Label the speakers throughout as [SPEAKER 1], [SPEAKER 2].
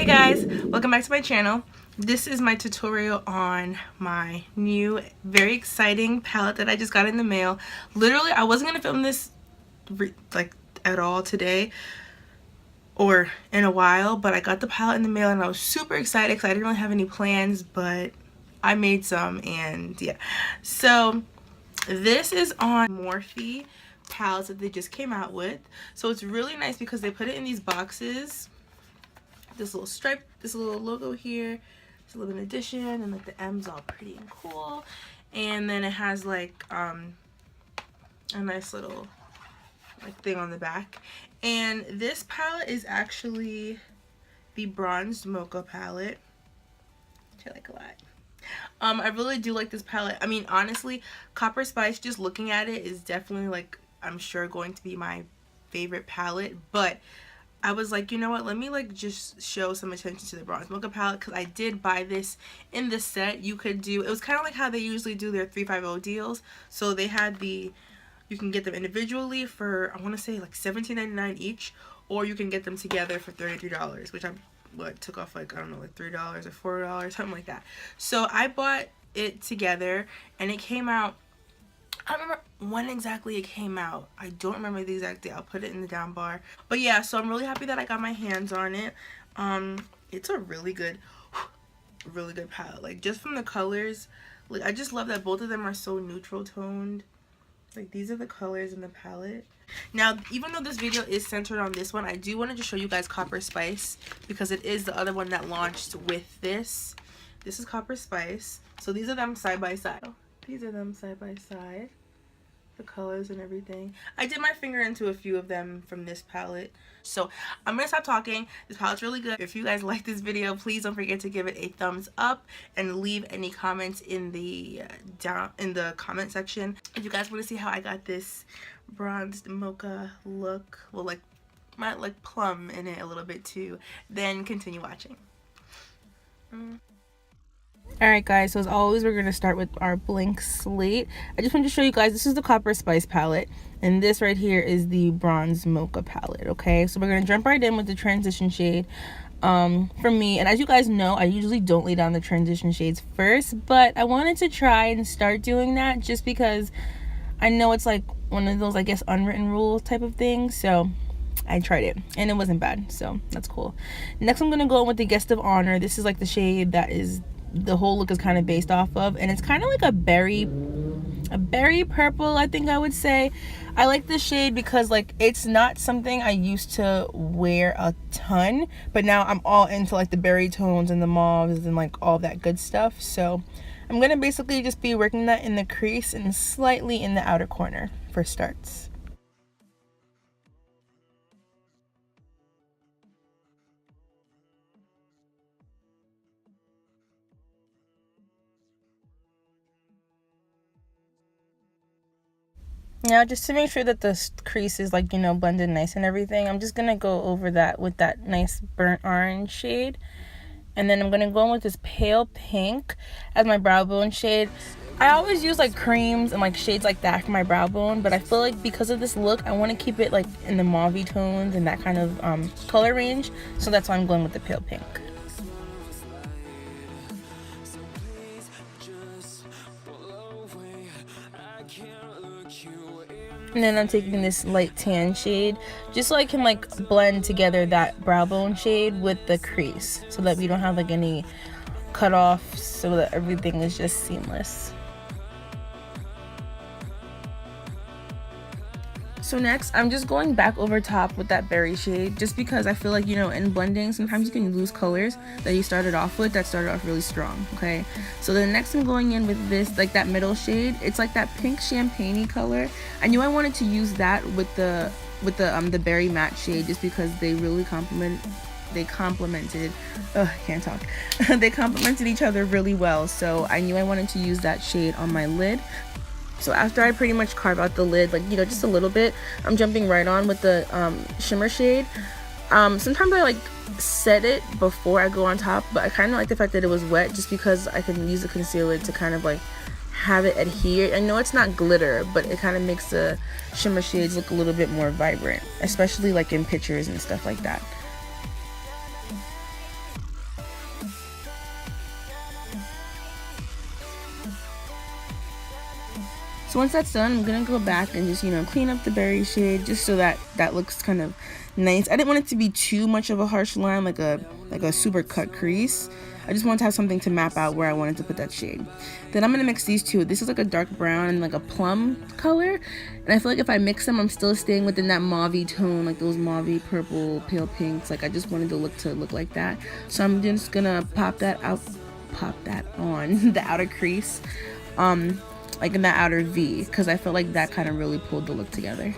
[SPEAKER 1] Hey guys, welcome back to my channel. This is my tutorial on my new very exciting palette that I just got in the mail. Literally, I wasn't gonna film this like at all today or in a while, but I got the palette in the mail and I was super excited because I didn't really have any plans, but I made some. And yeah, so this is on Morphe palettes that they just came out with. So it's really nice because they put it in these boxes. This little stripe, this little logo here, it's a limited edition, and like the M's all pretty and cool. And then it has like a nice little like thing on the back. And this palette is actually the Bronzed Mocha palette, which I like a lot. I really do like this palette. I mean, honestly, Copper Spice, just looking at it, is definitely like, I'm sure, going to be my favorite palette, but I was like, you know what, let me like just show some attention to the Bronze Mocha palette, because I did buy this in the set. You could do, it was kind of like how they usually do their 350 deals. So they had the, you can get them individually for, I want to say like $17.99 each, or you can get them together for $33, which took off like, I don't know, like $3 or $4, something like that. So I bought it together and it came out, I don't remember when exactly it came out. I don't remember the exact date. I'll put it in the down bar. But yeah, so I'm really happy that I got my hands on it. It's a really good palette. Like, just from the colors, like, I just love that both of them are so neutral toned. Like, these are the colors in the palette. Now, even though this video is centered on this one, I do want to just show you guys Copper Spice, because it is the other one that launched with this. This is Copper Spice. So these are them side by side. These are them side by side, the colors and everything. I did my finger into a few of them from this palette. So I'm gonna stop talking. This palette's really good. If you guys like this video, please don't forget to give it a thumbs up and leave any comments in the comment section. If you guys want to see how I got this bronzed mocha look, well, like my like plum in it a little bit too, then continue watching. Alright guys, so as always, we're going to start with our blank slate. I just wanted to show you guys, this is the Copper Spice palette, and this right here is the Bronze Mocha palette, okay? So we're going to jump right in with the transition shade for me. And as you guys know, I usually don't lay down the transition shades first, but I wanted to try and start doing that just because I know it's like one of those, I guess, unwritten rules type of thing. So I tried it and it wasn't bad, so that's cool. Next, I'm going to go in with the Guest of Honor. This is like the shade that is the whole look is kind of based off of, and it's kind of like a berry purple, I think I would say. I like this shade because like it's not something I used to wear a ton, but now I'm all into like the berry tones and the mauves and like all that good stuff. So I'm gonna basically just be working that in the crease and slightly in the outer corner for starts. Now, just to make sure that the crease is like, you know, blended nice and everything, I'm just gonna go over that with that nice burnt orange shade, and then I'm gonna go in with this pale pink as my brow bone shade. I always use like creams and like shades like that for my brow bone, but I feel like because of this look, I want to keep it like in the mauve tones and that kind of color range, so that's why I'm going with the pale pink. And then I'm taking this light tan shade just so I can like blend together that brow bone shade with the crease so that we don't have like any cut off, so that everything is just seamless. So next, I'm just going back over top with that berry shade, just because I feel like, you know, in blending, sometimes you can lose colors that you started off with that started off really strong, okay? So then next I'm going in with this, like that middle shade. It's like that pink champagne-y color. I knew I wanted to use that with the berry matte shade just because they really they complemented each other really well. So I knew I wanted to use that shade on my lid. So after I pretty much carve out the lid, like, you know, just a little bit, I'm jumping right on with the shimmer shade. Sometimes I like set it before I go on top, but I kind of like the fact that it was wet just because I can use the concealer to kind of like have it adhere. I know it's not glitter, but it kind of makes the shimmer shades look a little bit more vibrant, especially like in pictures and stuff like that. So once that's done, I'm gonna go back and just, you know, clean up the berry shade just so that that looks kind of nice. I didn't want it to be too much of a harsh line, like a super cut crease. I just wanted to have something to map out where I wanted to put that shade. Then I'm gonna mix these two. This is like a dark brown and like a plum color, and I feel like if I mix them, I'm still staying within that mauve tone, like those mauve, purple, pale pinks. Like I just wanted the look to look like that. So I'm just gonna pop that on the outer crease, like in that outer V, because I felt like that kind of really pulled the look together.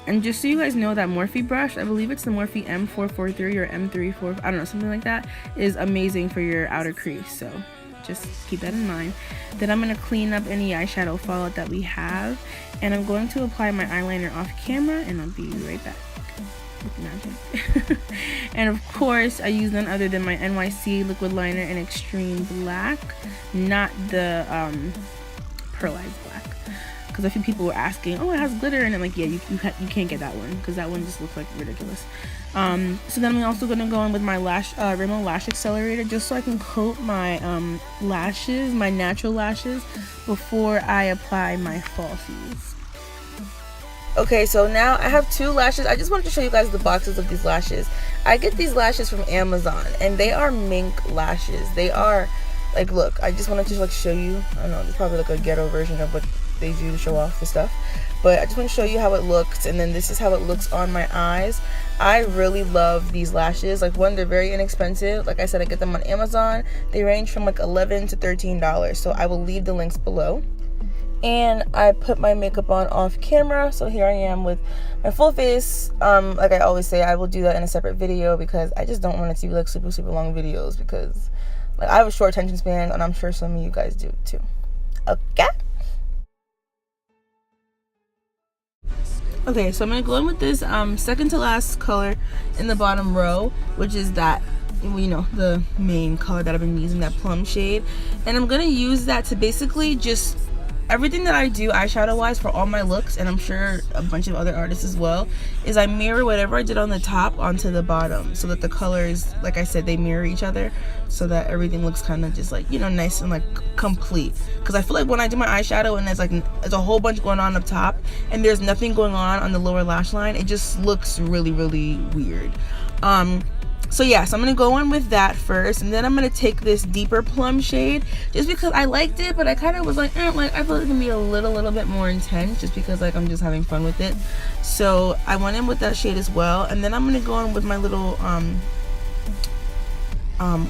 [SPEAKER 1] And just so you guys know, that Morphe brush, I believe it's the Morphe M443 or M34, I don't know, something like that, is amazing for your outer crease. So just keep that in mind. Then I'm going to clean up any eyeshadow fallout that we have. And I'm going to apply my eyeliner off camera, and I'll be right back. Magic. And of course, I use none other than my NYC liquid liner in Extreme Black, not the pearlized black. Because a few people were asking, oh, it has glitter, and I'm like, yeah, you can't get that one because that one just looks like ridiculous. So then I'm also going to go in with my rimmel lash accelerator just so I can coat my lashes, my natural lashes, before I apply my falsies. Okay, so now I have two lashes. I just wanted to show you guys the boxes of these lashes. I get these lashes from Amazon, and they are mink lashes. They are, like, look, I just wanted to like show you. I don't know, it's probably like a ghetto version of what they do to show off the stuff, but I just want to show you how it looks. And then this is how it looks on my eyes. I really love these lashes. Like, one, they're very inexpensive. Like I said, I get them on Amazon. They range from like $11 to $13, so I will leave the links below. And I put my makeup on off camera, so here I am with my full face. Like I always say, I will do that in a separate video because I just don't want it to be like super long videos, because like I have a short attention span, and I'm sure some of you guys do too. Okay. Okay, so I'm going to go in with this second to last color in the bottom row, which is that, you know, the main color that I've been using, that plum shade. And I'm going to use that to basically just, everything that I do eyeshadow wise for all my looks, and I'm sure a bunch of other artists as well, is I mirror whatever I did on the top onto the bottom, so that the colors, like I said, they mirror each other, so that everything looks kind of just like, you know, nice and like complete. Because I feel like when I do my eyeshadow and there's a whole bunch going on up top and there's nothing going on the lower lash line, it just looks really weird. So yeah, so I'm gonna go in with that first, and then I'm gonna take this deeper plum shade just because I liked it, but I kind of was like, like I feel like it can be a little bit more intense, just because like I'm just having fun with it. So I went in with that shade as well, and then I'm gonna go in with my little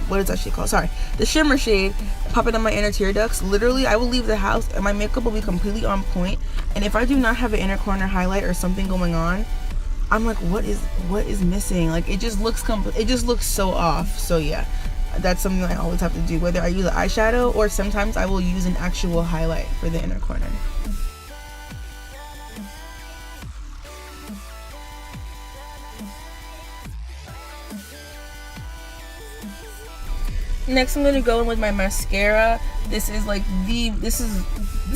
[SPEAKER 1] what is that shade called? Sorry, the shimmer shade. Pop it on my inner tear ducts. Literally, I will leave the house and my makeup will be completely on point, and if I do not have an inner corner highlight or something going on, I'm like, what is missing? Like, it just looks so off. So yeah, that's something I always have to do, whether I use an eyeshadow or sometimes I will use an actual highlight for the inner corner. Next, I'm gonna go in with my mascara. This is like this is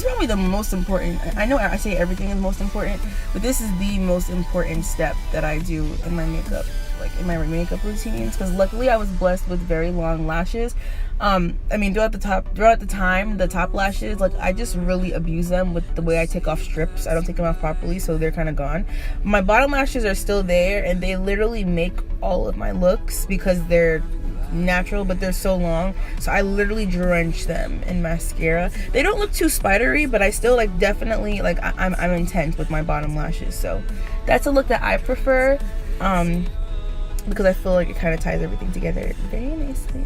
[SPEAKER 1] probably the most important. I know I say everything is most important, but this is the most important step that I do in my makeup, like in my makeup routines, because luckily I was blessed with very long lashes. I mean, throughout the time, the top lashes, like I just really abuse them with the way I take off strips. I don't take them off properly, so they're kind of gone. My bottom lashes are still there, and they literally make all of my looks because they're natural, but they're so long, so I literally drench them in mascara. They don't look too spidery, but I still like definitely like I'm intense with my bottom lashes. So that's a look that I prefer, because I feel like it kind of ties everything together very nicely.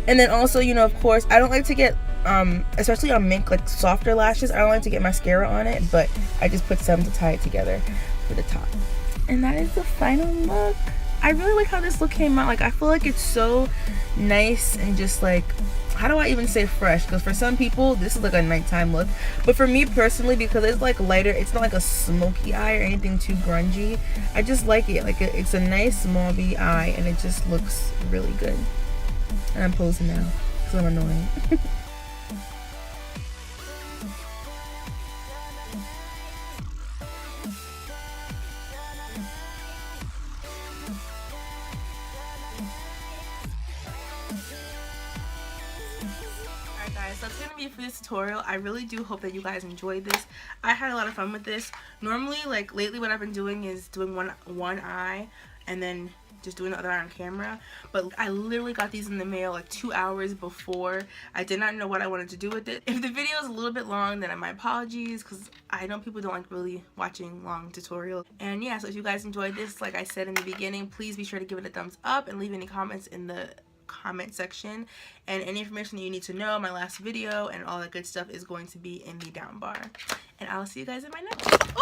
[SPEAKER 1] And then also, you know, of course, I don't like to get especially on mink, like softer lashes, I don't like to get mascara on it, but I just put some to tie it together for the top. And that is the final look. I really like how this look came out. Like, I feel like it's so nice and just like, how do I even say fresh? Because for some people, this is like a nighttime look. But for me personally, because it's like lighter, it's not like a smoky eye or anything too grungy. I just like it. Like, it's a nice mauve eye, and it just looks really good. And I'm posing now because I'm annoying. so that's gonna be it for this tutorial. I really do hope that you guys enjoyed this. I had a lot of fun with this. Normally, like lately, what I've been doing is doing one eye and then just doing the other eye on camera, but I literally got these in the mail like 2 hours before. I did not know what I wanted to do with it. If the video is a little bit long, then my apologies, because I know people don't like really watching long tutorials. And yeah, so if you guys enjoyed this, like I said in the beginning, please be sure to give it a thumbs up and leave any comments in the comment section, and any information that you need to know, my last video and all that good stuff is going to be in the down bar. And I'll see you guys in my next